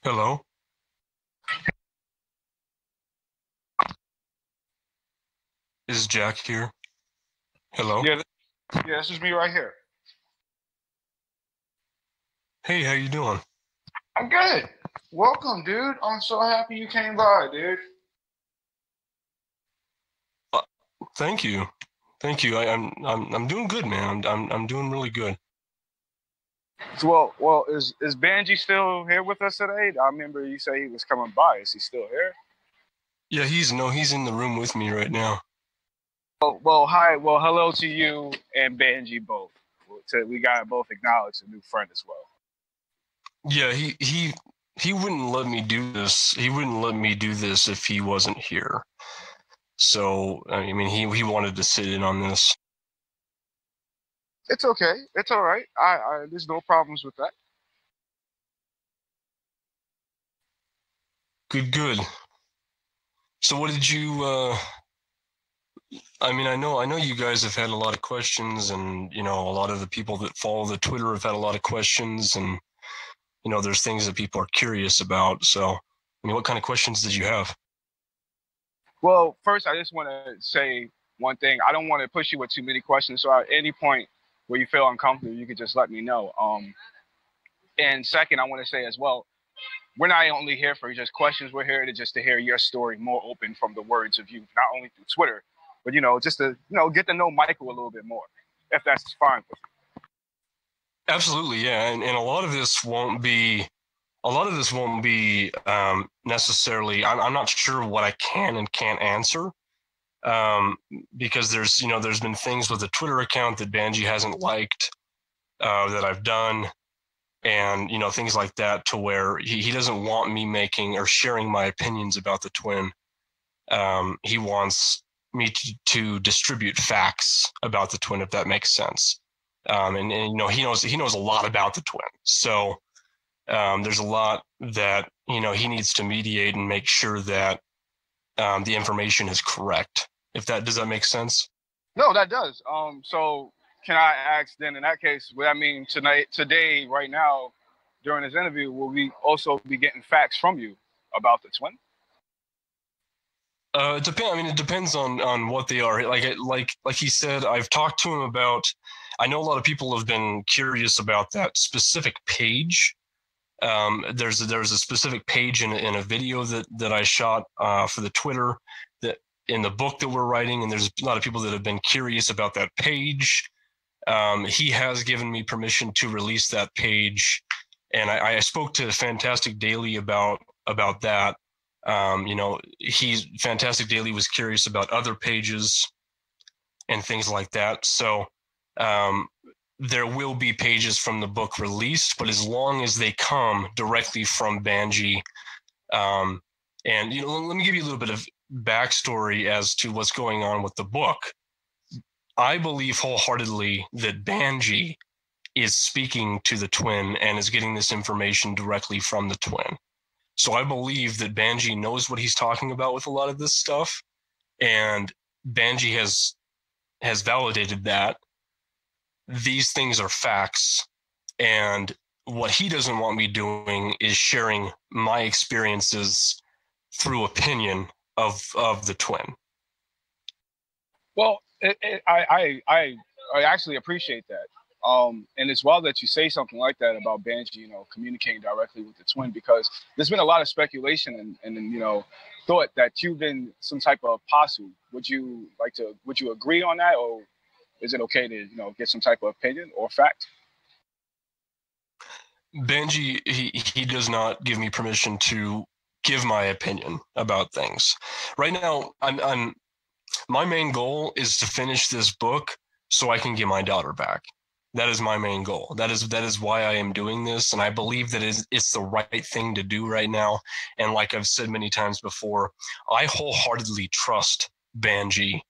Hello, is Jack here? Hello. Yeah, yeah, this is me right here. Hey, how you doing? I'm good. Welcome, dude. I'm so happy you came by, dude. Uh, Thank you, thank you. I'm doing good, man. I'm doing really good. Well, is Banjee still here with us today? I remember you say he was coming by. Is he still here? Yeah, he's in the room with me right now. Hi. Well, hello to you and Banjee both. We gotta both acknowledge a new friend as well. Yeah, he wouldn't let me do this. He wouldn't let me do this if he wasn't here. So I mean, he wanted to sit in on this. It's okay. It's all right. There's no problems with that. Good, good. So what did you? I mean, I know you guys have had a lot of questions, and a lot of the people that follow the Twitter have had a lot of questions, and there's things that people are curious about. So, I mean, what kind of questions did you have? Well, first, I just want to say one thing. I don't want to push you with too many questions. So at any point where you feel uncomfortable, you could just let me know. And second, I want to say as well, we're not only here for just questions. We're here to just to hear your story more open from the words of you, not only through Twitter, but just to get to know Michael a little bit more, if that's fine with Absolutely, yeah. And a lot of this won't be necessarily. I'm not sure what I can and can't answer um, because there's been things with the Twitter account that Banjee hasn't liked that I've done, and things like that, to where he doesn't want me making or sharing my opinions about the twin. He wants me to distribute facts about the twin, if that makes sense. And he knows a lot about the twin, so there's a lot that he needs to mediate and make sure that the information is correct. If that does that make sense? you. No, that does. So can I ask then? In that case, would that mean tonight, today, right now, during this interview, will we also be getting facts from you about the twin? It depends. I mean, it depends on what they are. Like he said, I've talked to him about. I know a lot of people have been curious about that specific page. There's a specific page in a video that I shot for the Twitter, that in the book that we're writing, and there's a lot of people that have been curious about that page. He has given me permission to release that page, and I spoke to Fantastic Daily about that. He's Fantastic Daily was curious about other pages and things like that. So um, there will be pages from the book released, but as long as they come directly from Banjee, um, and let me give you a little bit of backstory as to what's going on with the book. I believe wholeheartedly that Banjee is speaking to the twin and is getting this information directly from the twin. So I believe that Banjee knows what he's talking about with a lot of this stuff, and Banjee has validated that these things are facts, and what he doesn't want me doing is sharing my experiences through opinion of the twin. Well, I actually appreciate that. And it's well that you say something like that about Banjee, communicating directly with the twin, because there's been a lot of speculation and thought that you've been some type of posse. Would you agree on that, or is it okay to, get some type of opinion or fact? Banjee, he does not give me permission to give my opinion about things. Right now, I'm my main goal is to finish this book so I can get my daughter back. That is my main goal. That is why I am doing this, and I believe that it's the right thing to do right now. And like I've said many times before, I wholeheartedly trust Banjee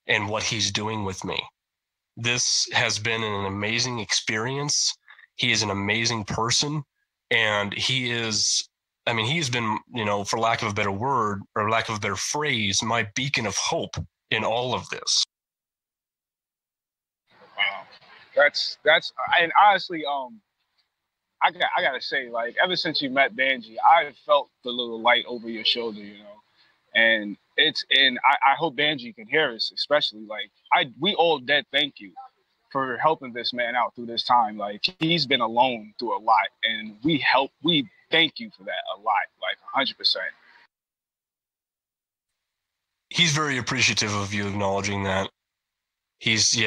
and what he's doing with me. This has been an amazing experience. He is an amazing person, and he's been, for lack of a better word or lack of a better phrase, my beacon of hope in all of this. Wow. That's and honestly, I gotta say, like, ever since you met Banjee, I felt the little light over your shoulder, you know. And I hope Banjee can hear us, especially like we all dead thank you for helping this man out through this time. Like, he's been alone through a lot, and we thank you for that a lot, like 100%. He's very appreciative of you acknowledging that. He's he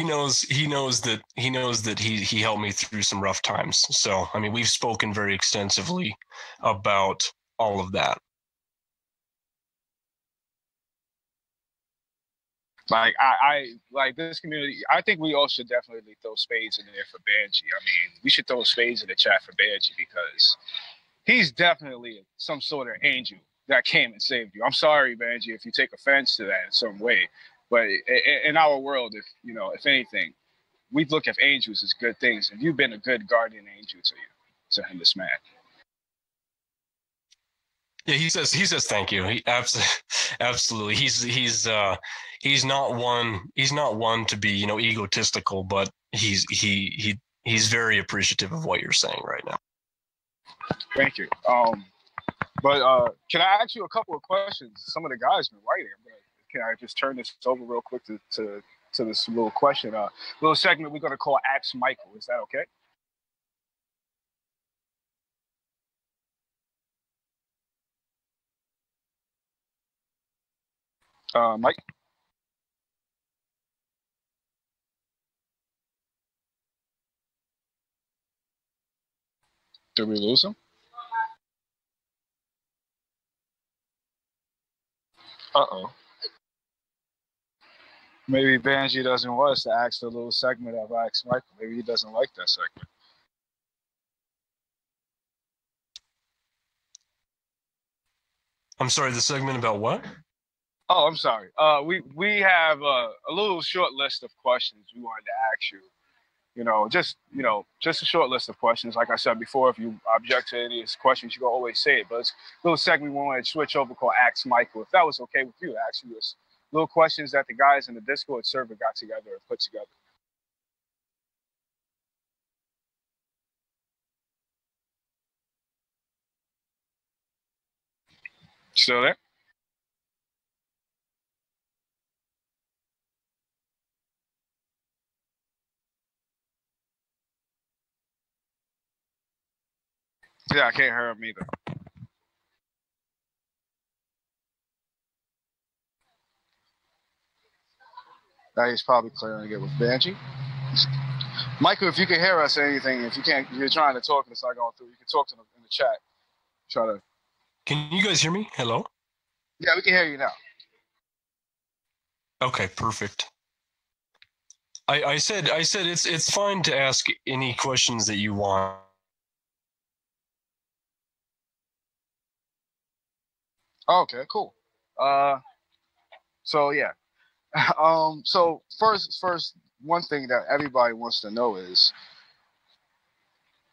knows that he helped me through some rough times. So I mean, we've spoken very extensively about all of that. Like, I like this community. I think we all should definitely throw spades in there for Banjee. I mean, we should throw spades in the chat for Banjee because he's definitely some sort of angel that came and saved you. I'm sorry, Banjee, if you take offense to that in some way, but in our world, if you know, if anything, we look at angels as good things, and you've been a good guardian angel to him, this man. Yeah, he says thank you. He absolutely. He's not one to be, you know, egotistical, but he's very appreciative of what you're saying right now. Thank you. But can I ask you a couple of questions? Some of the guys been writing. Can I just turn this over real quick to this little question? Little segment we're gonna call Ask Michael. Is that okay? Mike? Did we lose him? Uh-oh. Maybe Banjee doesn't want us to ask the little segment of Ask Michael. Maybe he doesn't like that segment. I'm sorry, the segment about what? Oh, I'm sorry. We have a little short list of questions we wanted to ask you. Just a short list of questions. Like I said before, if you object to any of these questions, you can always say it. But it's a little segment we wanted to switch over called Ask Michael. If that was okay with you, ask you this little questions that the guys in the Discord server got together and put together. Still there? Yeah, I can't hear him either. Now he's probably clearing it with Banjee. Michael, if you can hear us or anything, if you can't, you're trying to talk and it's not going through, you can talk to them in the chat. Try to. Can you guys hear me? Hello? Yeah, we can hear you now. Okay, perfect. I said it's fine to ask any questions that you want. Okay, cool. So yeah. So first, one thing that everybody wants to know is,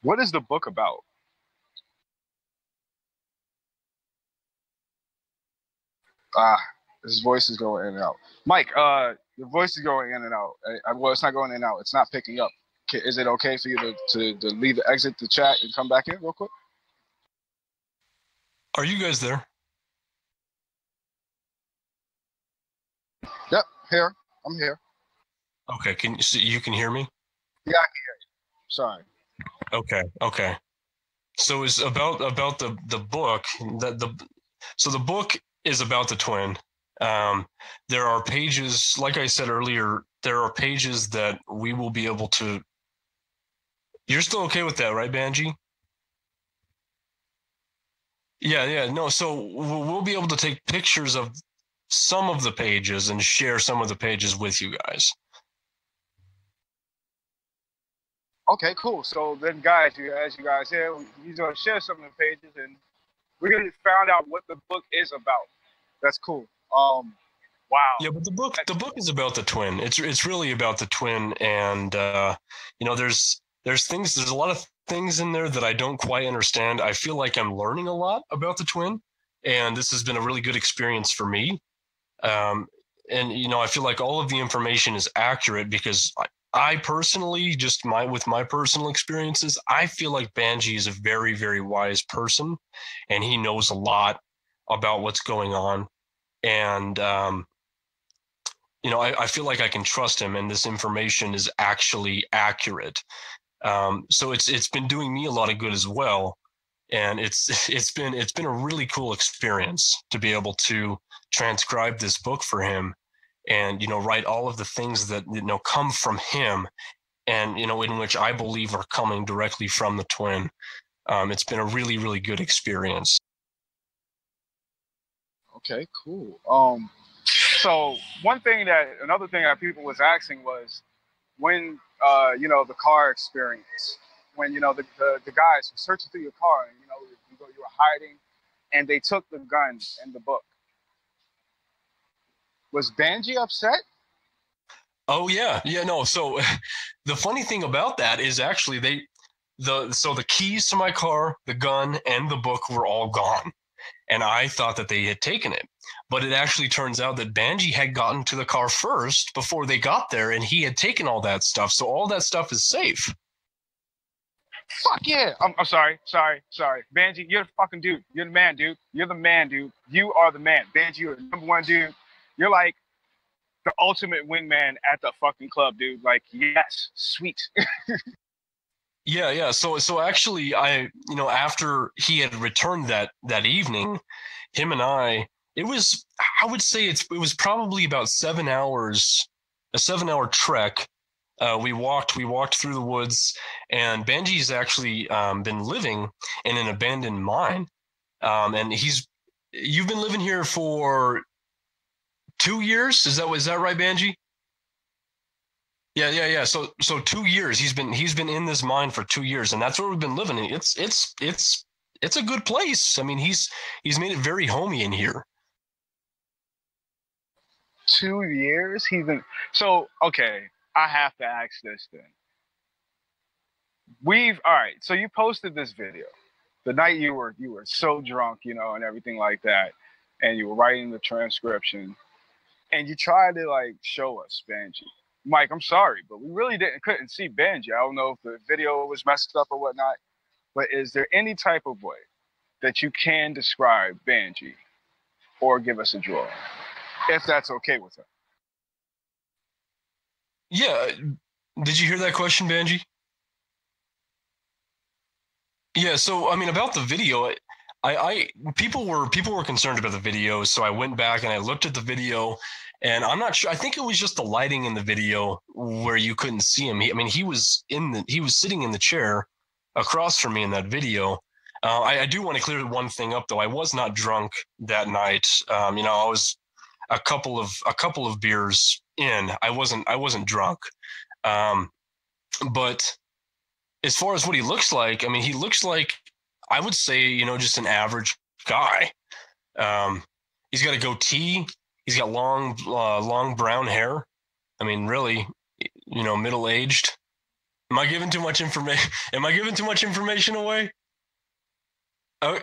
what is the book about? His voice is going in and out. Mike, your voice is going in and out. Well, it's not going in and out. It's not picking up. Is it okay for you to leave, exit the chat and come back in real quick? Are you guys there? Yep, here. I'm here. Okay, so you can hear me? Yeah, I can hear you. Sorry. Okay. So it's about the book. So the book is about the twin. There are pages, like I said earlier, there are pages that we will be able to. You're still okay with that, right, Banjee? Yeah. No, so we'll be able to take pictures of some of the pages and share some of the pages with you guys. Okay, cool. So then, guys, as you guys hear, he's gonna share some of the pages, and we're gonna find out what the book is about. That's cool. Wow. Yeah, but the book is about the twin. It's really about the twin, and there's a lot of things in there that I don't quite understand. I feel like I'm learning a lot about the twin, and this has been a really good experience for me. And I feel like all of the information is accurate because I personally, with my personal experiences, I feel like Banjee is a very, very wise person, and he knows a lot about what's going on. And I feel like I can trust him, and this information is actually accurate. So it's been doing me a lot of good as well, and it's been a really cool experience to be able to transcribe this book for him, and write all of the things that come from him, and in which I believe are coming directly from the twin. It's been a really, really good experience. Okay, cool. So another thing that people was asking was when the car experience, when the guys were searching through your car, and you were hiding, and they took the gun and the book. Was Banjee upset? Oh yeah, yeah, no. So the funny thing about that is actually the keys to my car, the gun, and the book were all gone, and I thought that they had taken it, but it actually turns out that Banjee had gotten to the car first before they got there, and he had taken all that stuff, so all that stuff is safe. Fuck yeah! I'm sorry. Banjee, you're the fucking dude. You're the man, dude. You're the man, dude. You are the man. Banjee, you're the number one dude. You're like the ultimate wingman at the fucking club, dude. Like, yes, sweet. Yeah. So actually, after he had returned that evening, him and I would say it was probably about 7 hours, a 7 hour trek. We walked through the woods, and Banjee's actually been living in an abandoned mine, and you've been living here for 2 years. Is that right, Banjee? Yeah. So 2 years he's been in this mine for 2 years, and that's where we've been living. It's a good place. I mean, he's made it very homey in here. 2 years? So okay. I have to ask this then. All right. So you posted this video the night you were so drunk, and everything like that, and you were writing the transcription, and you tried to like show us Banjee. Mike, I'm sorry, but we really couldn't see Banjee. I don't know if the video was messed up or whatnot, but is there any type of way that you can describe Banjee or give us a drawing, if that's okay with her? Yeah. Did you hear that question, Banjee? Yeah. So I mean, about the video, people were concerned about the video, so I went back and I looked at the video, and I'm not sure. I think it was just the lighting in the video where you couldn't see him. He was sitting in the chair across from me in that video. I do want to clear one thing up though. I was not drunk that night. I was a couple of beers in. I wasn't drunk. But as far as what he looks like, I mean, he looks like, I would say, just an average guy. He's got a goatee. He's got long brown hair. I mean, really, middle aged. Am I giving too much information? Am I giving too much information away? Oh,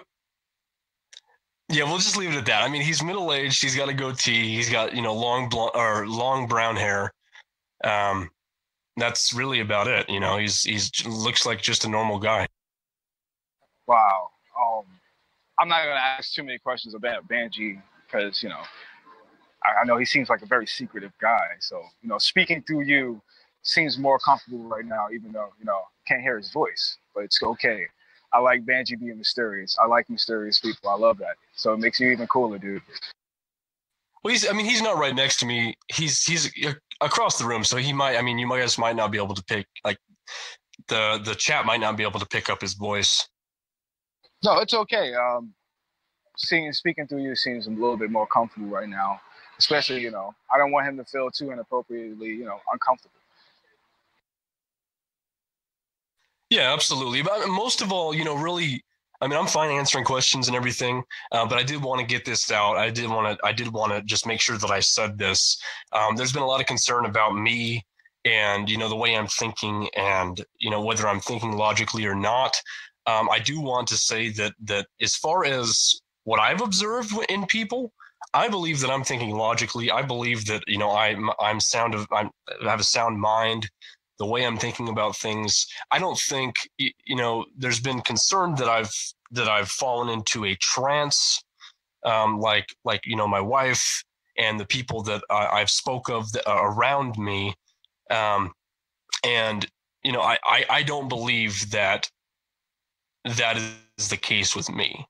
yeah, we'll just leave it at that. I mean, he's middle aged. He's got a goatee. He's got long brown hair. That's really about it. He's looks like just a normal guy. Wow. I'm not gonna ask too many questions about Banjee because I know he seems like a very secretive guy. So speaking through you seems more comfortable right now, even though can't hear his voice, but it's okay. I like Banjee being mysterious. I like mysterious people. I love that. So it makes you even cooler, dude. Well, he's not right next to me. He's across the room, so he might. I mean, you guys might not be able to pick, like, the chat might not be able to pick up his voice. No, it's okay. Speaking through you seems a little bit more comfortable right now, especially I don't want him to feel too inappropriately uncomfortable. Yeah, absolutely. But most of all, really, I mean, I'm fine answering questions and everything, but I did want to get this out. I did want to just make sure that I said this. There's been a lot of concern about me and, the way I'm thinking and, whether I'm thinking logically or not. I do want to say that as far as what I've observed in people, I believe that I'm thinking logically. I believe that, I have a sound mind. the way I'm thinking about things. I don't think, there's been concern that I've fallen into a trance, like my wife and the people that I've spoke of around me, and I don't believe that is the case with me.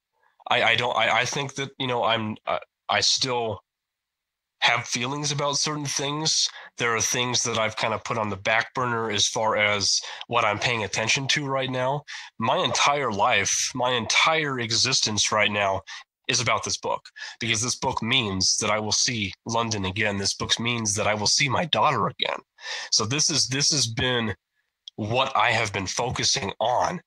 I don't. I think that I still have feelings about certain things. There are things that I've kind of put on the back burner as far as what I'm paying attention to right now. My entire life, my entire existence right now is about this book, because this book means that I will see London again. This book means that I will see my daughter again. So this has been what I have been focusing on,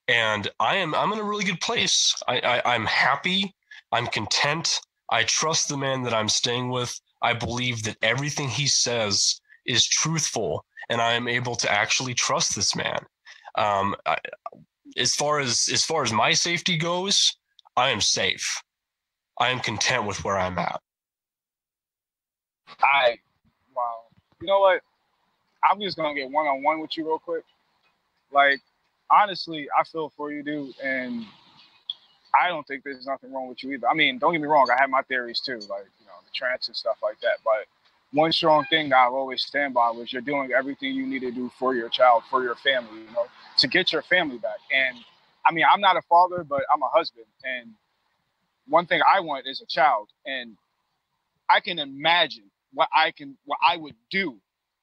and I'm in a really good place. I'm happy. I'm content. I trust the man that I'm staying with. I believe that everything he says is truthful, and I am able to actually trust this man. Um, I, as far as my safety goes, I am safe. I am content with where I'm at. Wow. You know what? I'm just gonna get one-on-one with you real quick. Like, honestly, I feel for you, dude, and I don't think there's nothing wrong with you either. I mean, don't get me wrong, I have my theories too, like, the trance and stuff like that. But one strong thing that I've always stand by was you're doing everything you need to do for your child, for your family, to get your family back. And I mean, I'm not a father, but I'm a husband. And one thing I want is a child. And I can imagine what I would do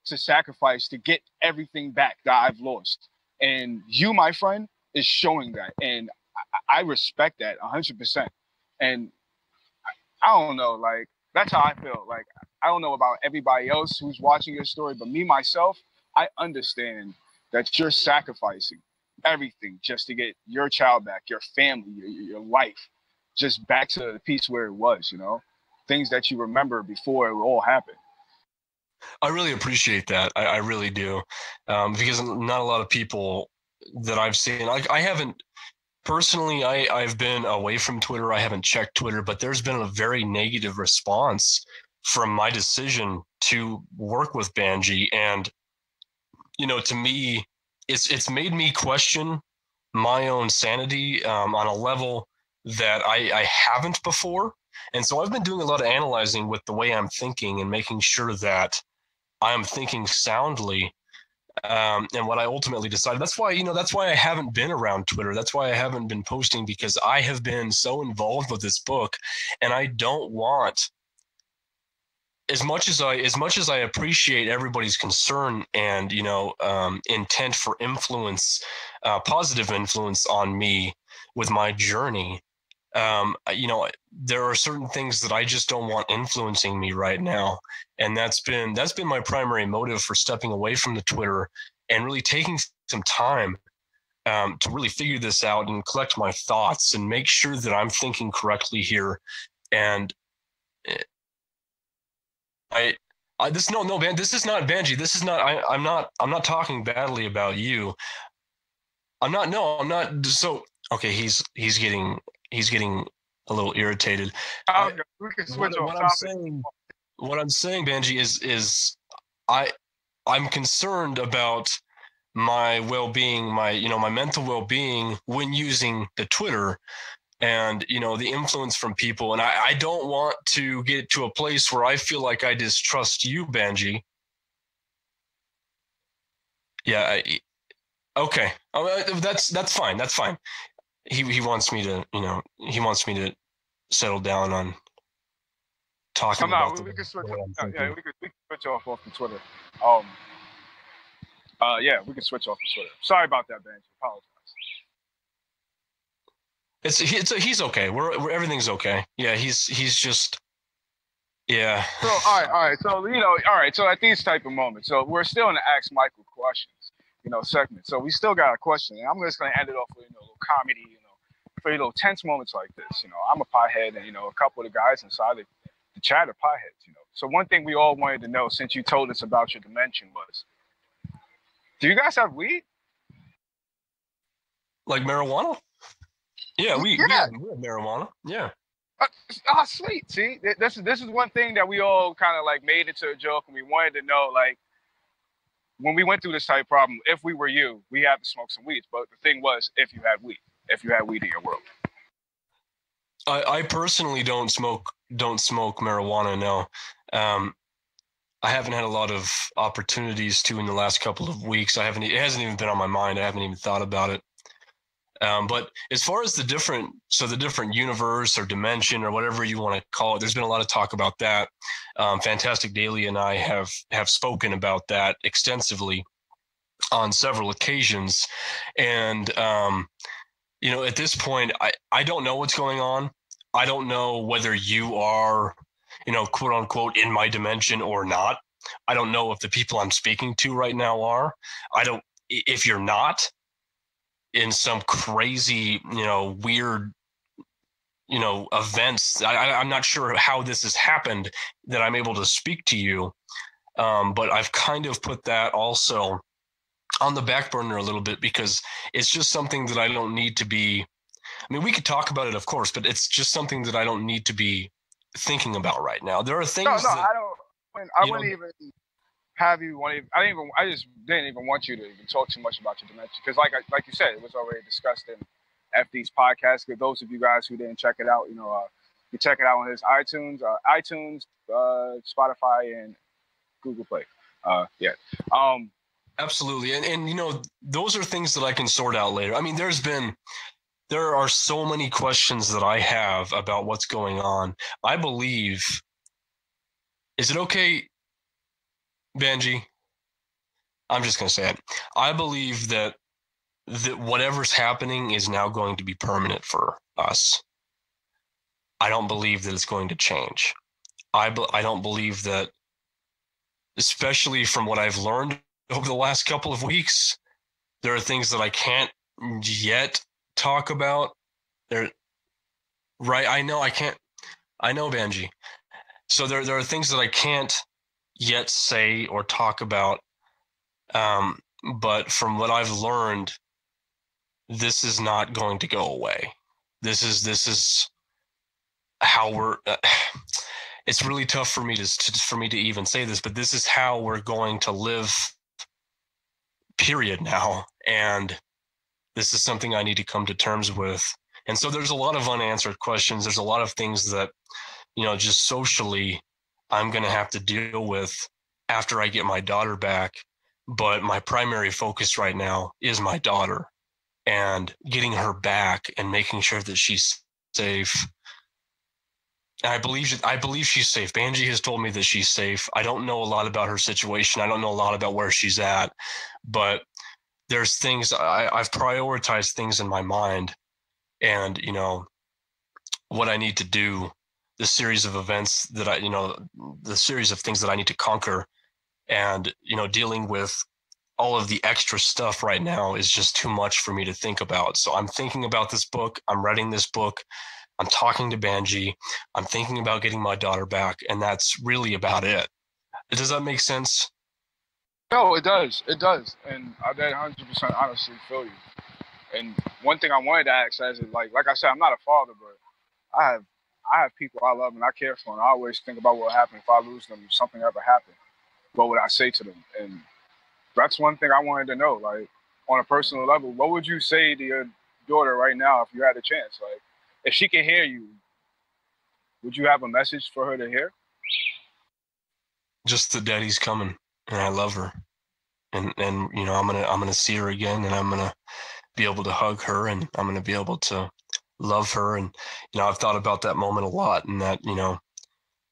to sacrifice to get everything back that I've lost. And you, my friend, is showing that. And I respect that 100%. And I don't know, like, that's how I feel. Like, I don't know about everybody else who's watching your story, but me, myself, I understand that you're sacrificing everything just to get your child back, your family, your life, just back to the piece where it was, things that you remember before it all happened. I really appreciate that. I really do, because not a lot of people that I've seen, like, I haven't personally, I've been away from Twitter. I haven't checked Twitter, but there's been a very negative response from my decision to work with Banjee. And, to me, it's made me question my own sanity, on a level that I haven't before. And so I've been doing a lot of analyzing with the way I'm thinking and making sure that I'm thinking soundly. And what I ultimately decided, that's why I haven't been around Twitter. That's why I haven't been posting, because I have been so involved with this book, and I don't want, as much as I appreciate everybody's concern and intent for influence, positive influence on me with my journey. There are certain things that I just don't want influencing me right now. And that's been my primary motive for stepping away from the Twitter and really taking some time, to really figure this out and collect my thoughts and make sure that I'm thinking correctly here. And no, man, this is not Banjee. This is not, I'm not talking badly about you. I'm not. So, okay. He's getting a little irritated. Okay, we can switch off topic. What I'm saying, Banjee, is I'm concerned about my well-being, my mental well-being when using the Twitter, and the influence from people. And I don't want to get to a place where I feel like I distrust you, Banjee. Yeah. Okay. That's fine. That's fine. He wants me to settle down on talking about we can switch. Yeah, we can switch off the Twitter. Yeah, we can switch off the Twitter. Sorry about that, Banjee. Apologize. He's okay. We're everything's okay. Yeah, he's just, yeah. So all right. So all right. So at these type of moments, so we're still in the Ask Michael questions, segment. So we still got a question, and I'm just gonna end it off with a little comedy, for tense moments like this. I'm a pothead, and a couple of the guys inside the chat are potheads. So one thing we all wanted to know, since you told us about your dimension, was, do you guys have weed? Like marijuana? Yeah, we have marijuana. Yeah. Sweet. See, this is one thing that we all kind of like made into a joke, and we wanted to know, like, when we went through this type of problem, if we were you, we had to smoke some weeds. But the thing was, if you had weed in your world. I personally don't smoke marijuana. No. I haven't had a lot of opportunities to in the last couple of weeks. It hasn't even been on my mind. I haven't even thought about it. But as far as the different universe or dimension or whatever you want to call it, there's been a lot of talk about that. Fantastic Daily and I have spoken about that extensively on several occasions. And, at this point, I don't know what's going on. I don't know whether you are, quote unquote, in my dimension or not. I don't know if the people I'm speaking to right now are. If you're not in some crazy, weird, events, I'm not sure how this has happened that I'm able to speak to you. But I've kind of put that also on the back burner a little bit because it's just something that I don't need to be. I mean, we could talk about it, of course, but it's just something that I don't need to be thinking about right now. There are things. No, I don't. I wouldn't even have you want. I just didn't even want you to even talk too much about your dimension because, like you said, it was already discussed in FD's podcast. For those of you guys who didn't check it out, you check it out on his iTunes, Spotify, and Google Play. Yeah. Absolutely, and those are things that I can sort out later. I mean, there are so many questions that I have about what's going on. I believe. Is it okay, Banjee? I'm just going to say it. I believe that whatever's happening is now going to be permanent for us. I don't believe that it's going to change. I don't believe that, especially from what I've learned over the last couple of weeks, there are things that I can't yet talk about. Right? I know I can't. I know, Banjee. So there are things that I can't yet say or talk about. But from what I've learned, this is not going to go away. This is how we're. It's really tough for me to even say this, but this is how we're going to live. Period. Now, and this is something I need to come to terms with. And so there's a lot of unanswered questions. There's a lot of things that, just socially, I'm going to have to deal with after I get my daughter back. But my primary focus right now is my daughter and getting her back and making sure that she's safe. And I believe she's safe. Banjee has told me that she's safe. I don't know a lot about her situation. I don't know a lot about where she's at, but there's things I've prioritized things in my mind, and what I need to do, the series of events that the series of things that I need to conquer, and dealing with all of the extra stuff right now is just too much for me to think about. So I'm thinking about this book. I'm writing this book. I'm talking to Banjee. I'm thinking about getting my daughter back, and that's really about it. Does that make sense? No, it does. It does, and I 100% honestly feel you. And one thing I wanted to ask is, like I said, I'm not a father, but I have people I love and I care for, and I always think about what would happen if I lose them, if something ever happened. What would I say to them? And that's one thing I wanted to know. Like, on a personal level, what would you say to your daughter right now if you had a chance? Like, if she can hear you, would you have a message for her to hear? Just that Daddy's coming, and I love her, and I'm gonna see her again, and I'm gonna be able to hug her, and I'm gonna be able to love her. And I've thought about that moment a lot, and that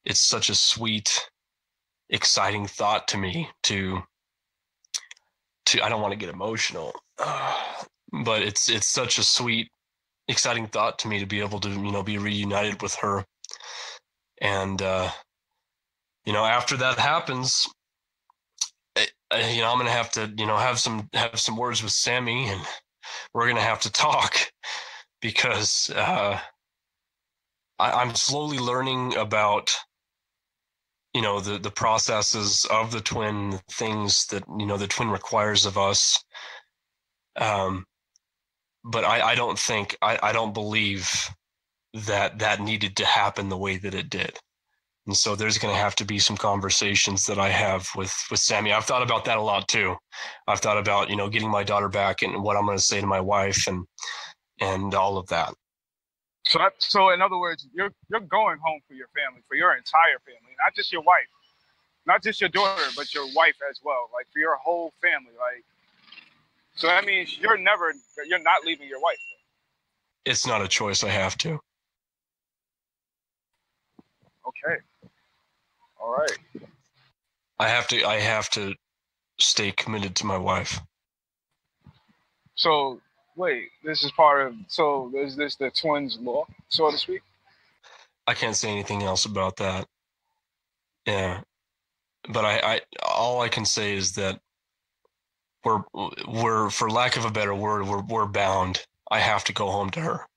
it's such a sweet, exciting thought to me to I don't want to get emotional, but it's such a sweet, exciting thought to me to be able to be reunited with her. And after that happens, I'm gonna have to have some words with Sammy, and we're gonna have to talk, because I'm slowly learning about the processes of the twin, things that the twin requires of us. But I don't believe that needed to happen the way that it did. And so there's going to have to be some conversations that I have with Sammy. I've thought about that a lot too. I've thought about, you know, getting my daughter back and what I'm going to say to my wife and all of that. So in other words, you're going home for your family, for your entire family, not just your wife, not just your daughter, but your wife as well, like for your whole family. Like, so that means you're not leaving your wife. It's not a choice. I have to. Okay. All right. I have to stay committed to my wife. So wait, this is part of. So is this the twins' law, so to speak? I can't say anything else about that. Yeah, but I all I can say is that we're for lack of a better word, we're bound. I have to go home to her.